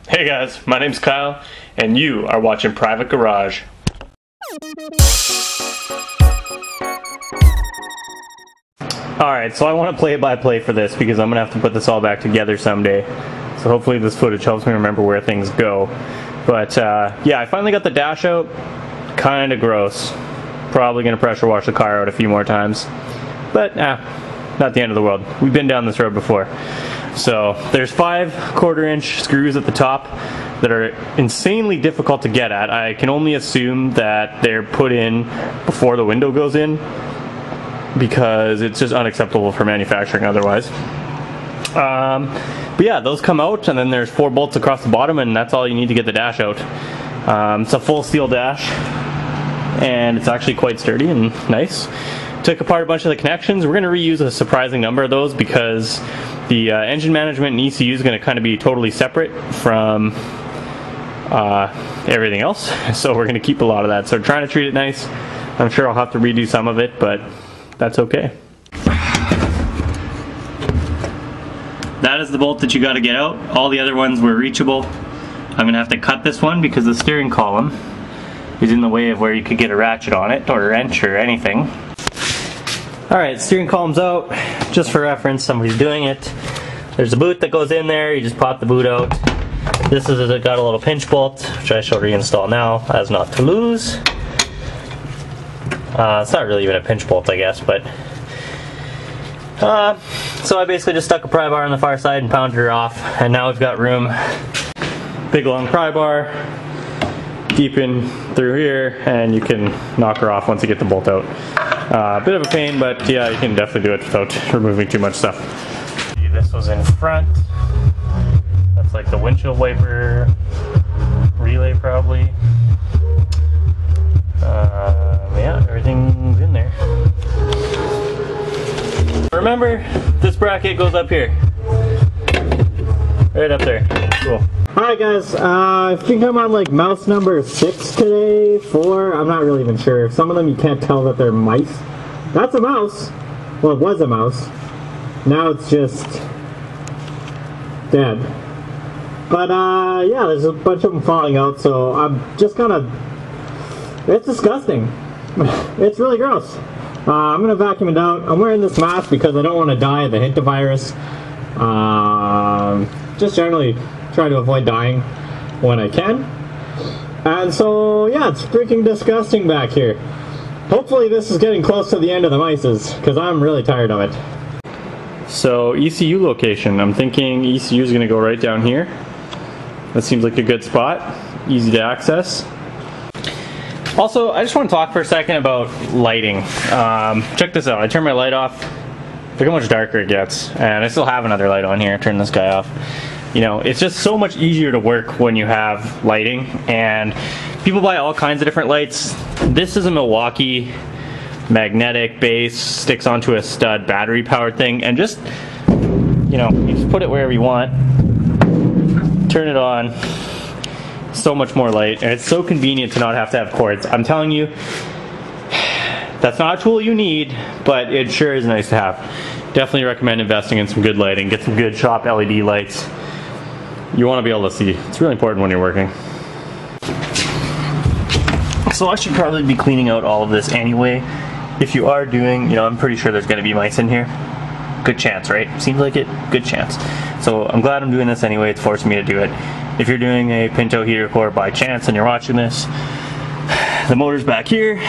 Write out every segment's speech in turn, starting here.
Hey guys, my name's Kyle, and you are watching Private Garage. Alright, so I want to play-by-play for this because I'm going to have to put this all back together someday. So hopefully this footage helps me remember where things go. But yeah, I finally got the dash out. Kinda gross. Probably going to pressure wash the car out a few more times. But not the end of the world. We've been down this road before. So there's 5 1/4-inch screws at the top that are insanely difficult to get at. I can only assume that they're put in before the window goes in because it's just unacceptable for manufacturing otherwise. But yeah, those come out, and then there's 4 bolts across the bottom, and that's all you need to get the dash out. It's a full steel dash, and it's actually quite sturdy and nice. Took apart a bunch of the connections. We're going to reuse a surprising number of those because the engine management and ECU is going to kind of be totally separate from everything else. So we're going to keep a lot of that. So trying to treat it nice. I'm sure I'll have to redo some of it, but that's okay. That is the bolt that you got to get out. All the other ones were reachable. I'm going to have to cut this one because the steering column is in the way of where you could get a ratchet on it or a wrench or anything. Alright, steering column's out. Just for reference, somebody's doing it. There's a boot that goes in there, you just pop the boot out. This is got a little pinch bolt, which I shall reinstall now, as not to lose. It's not really even a pinch bolt, I guess, but... so I basically just stuck a pry bar on the far side and pounded her off, and now we've got room. Big long pry bar, deep in through here, and you can knock her off once you get the bolt out. Bit of a pain, but yeah, you can definitely do it without removing too much stuff. This was in front. That's like the windshield wiper relay probably. Yeah, everything's in there. Remember, this bracket goes up here. Right up there. Cool. Alright guys, I think I'm on like mouse number 6 today, 4, I'm not really even sure. Some of them you can't tell that they're mice. That's a mouse. Well, it was a mouse. Now it's just dead. But yeah, there's a bunch of them falling out, so I'm just gonna... It's disgusting. It's really gross. I'm gonna vacuum it out. I'm wearing this mask because I don't want to die of the hantavirus. Just generally try to avoid dying when I can. And so, yeah, it's freaking disgusting back here. Hopefully this is getting close to the end of the mices, because I'm really tired of it. So, ECU location. I'm thinking ECU is going to go right down here. That seems like a good spot. Easy to access. Also, I just want to talk for a second about lighting. Check this out. I turn my light off. Look how much darker it gets. And I still have another light on here. Turn this guy off. You know, it's just so much easier to work when you have lighting, and people buy all kinds of different lights. This is a Milwaukee magnetic base, sticks onto a stud battery powered thing, and just, you know, you just put it wherever you want, turn it on, so much more light, and it's so convenient to not have to have cords. I'm telling you, that's not a tool you need, but it sure is nice to have. Definitely recommend investing in some good lighting. Get some good shop LED lights. You want to be able to see. It's really important when you're working. So I should probably be cleaning out all of this anyway. If you are doing, you know, I'm pretty sure there's going to be mice in here. Good chance, right? Seems like it. Good chance. So I'm glad I'm doing this anyway. It's forcing me to do it. If you're doing a Pinto heater core by chance and you're watching this, the motor's back here,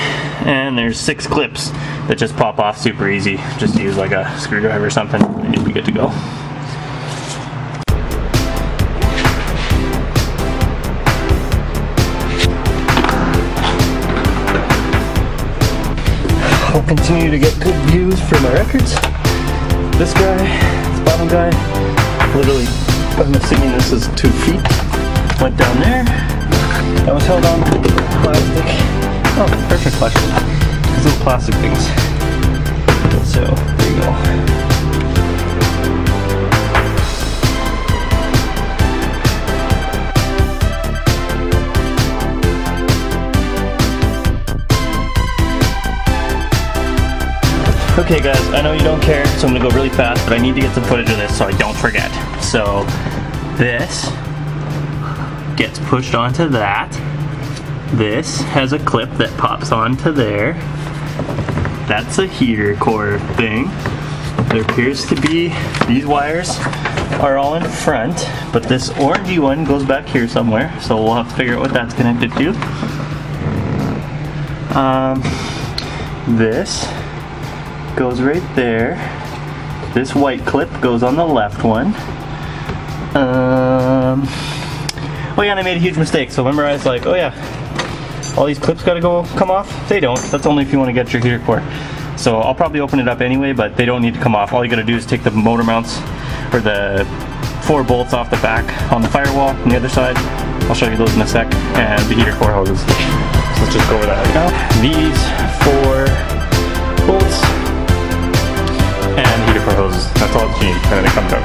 and there's 6 clips that just pop off super easy. Just use like a screwdriver or something, and you'll be good to go. I'll continue to get good views for my records. This guy, this bottom guy, literally, I'm assuming this is 2 feet. Went down there. That was held on with plastic. Oh, perfect plastic. These little plastic things. So, there you go. Okay guys, I know you don't care, so I'm gonna go really fast, but I need to get some footage of this so I don't forget. So, this gets pushed onto that. This has a clip that pops onto there. That's a heater core thing. There appears to be, these wires are all in front, but this orangey one goes back here somewhere, so we'll have to figure out what that's connected to. This goes right there. This white clip goes on the left one. Oh yeah, and I made a huge mistake. So remember I was like, oh yeah, all these clips gotta come off? They don't. That's only if you want to get your heater core. So I'll probably open it up anyway, but they don't need to come off. All you gotta do is take the motor mounts, or the 4 bolts off the back on the firewall on the other side. I'll show you those in a sec. And the heater core hoses. So let's just go over that right now. These 4 bolts and heater core hoses. That's all that you need, and then it comes out.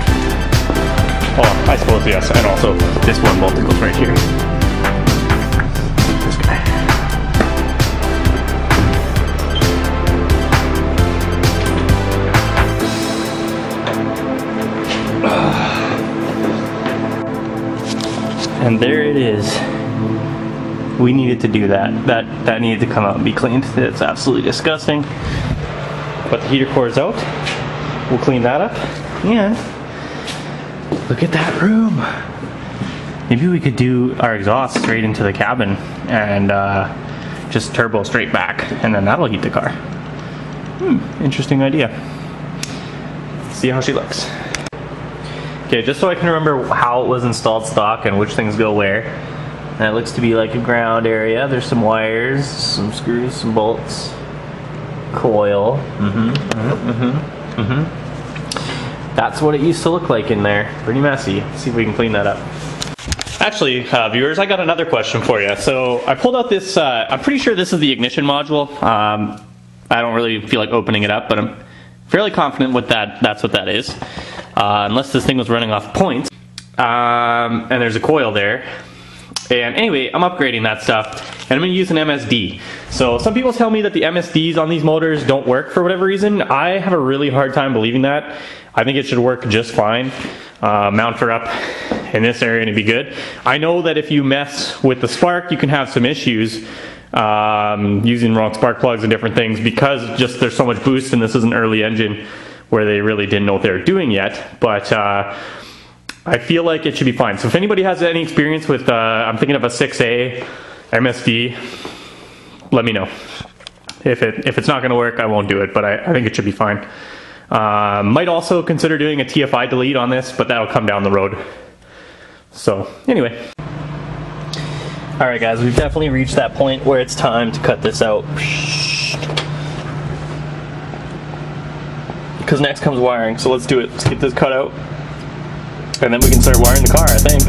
Oh, I suppose yes, and also this one bolt that goes right here. This guy. And there it is. We needed to do that. That needed to come out and be cleaned. It's absolutely disgusting. But the heater core is out. We'll clean that up. And look at that room. Maybe we could do our exhaust straight into the cabin and just turbo straight back, and then that'll heat the car. Interesting idea. See how she looks. Okay, just so I can remember how it was installed stock and which things go where. And it looks to be like a ground area. There's some wires, some screws, some bolts, coil. That's what it used to look like in there. Pretty messy. Let's see if we can clean that up. Actually, viewers, I got another question for you. So I pulled out this, I'm pretty sure this is the ignition module. I don't really feel like opening it up, but I'm fairly confident with that. That's what that is. Unless this thing was running off points. And there's a coil there. And anyway, I'm upgrading that stuff, and I'm going to use an MSD. So some people tell me that the MSDs on these motors don't work for whatever reason. I have a really hard time believing that. I think it should work just fine. Mount her up in this area and it'd be good. I know that if you mess with the spark, you can have some issues using wrong spark plugs and different things, because just there's so much boost, and this is an early engine where they really didn't know what they were doing yet. But I feel like it should be fine. So if anybody has any experience with, I'm thinking of a 6A MSD, let me know. If it's not going to work, I won't do it, but I think it should be fine. Might also consider doing a TFI delete on this, but that'll come down the road. So anyway. Alright guys, we've definitely reached that point where it's time to cut this out. Because next comes wiring, so let's do it. Let's get this cut out. And then we can start wiring the car, I think.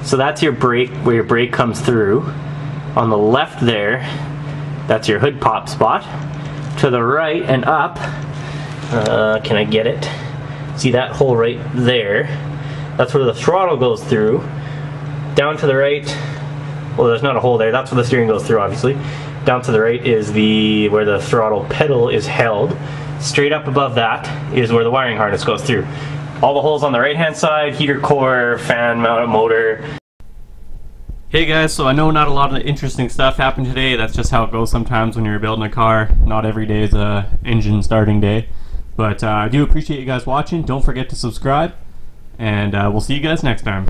So that's your brake, where your brake comes through. On the left there, that's your hood pop spot. To the right and up, can I get it? See that hole right there? That's where the throttle goes through. Down to the right, well, there's not a hole there. That's where the steering goes through, obviously. Down to the right is where the throttle pedal is held. straight up above that is where the wiring harness goes through. All the holes on the right hand side, heater core, fan mounted motor. Hey guys, so I know not a lot of interesting stuff happened today. That's just how it goes sometimes when you're building a car. Not every day is a engine starting day. But I do appreciate you guys watching. Don't forget to subscribe, and we'll see you guys next time.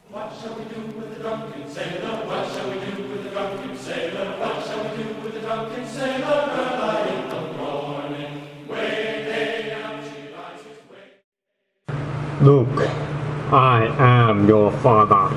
What shall we do with the drunken sailor? What shall we do with the drunken sailor? What shall we do with the drunken sailor? Early in the morning, way out she lies his way. Luke, I am your father.